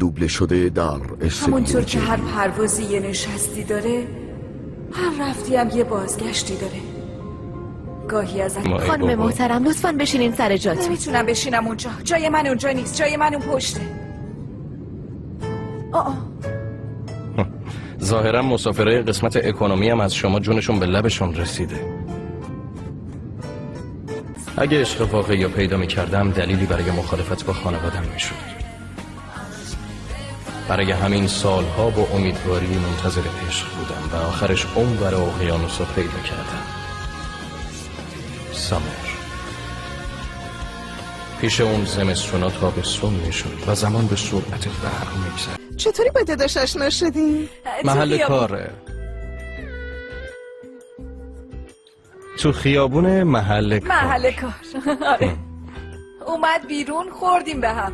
دوبله شده در همونطور که هر پروازی یه نشستی داره، هر رفتی هم یه بازگشتی داره. گاهی از خانم محترم لطفاً بشینین سر جاتون. نمیتونم بشینم اونجا. جای من اونجا نیست. جای من اون پشته. ظاهرا مسافرای قسمت اکونومی هم از شما جونشون به لبشون رسیده. اگه عشق واقعی یا پیدا می‌کردم دلیلی برای مخالفت با خانوادم میشد. برای همین سالها با امیدواری منتظر عشق بودم و آخرش اونور اقیانوس رو پیدا کردم. سامر پیش اون زمستونا تابستون میشد و زمان به سرعت برق میگذشت. چطوری با داداش آشنا شدی؟ محل کاره. تو خیابون محل کار. محل کار. آره. اومد بیرون خوردیم به هم.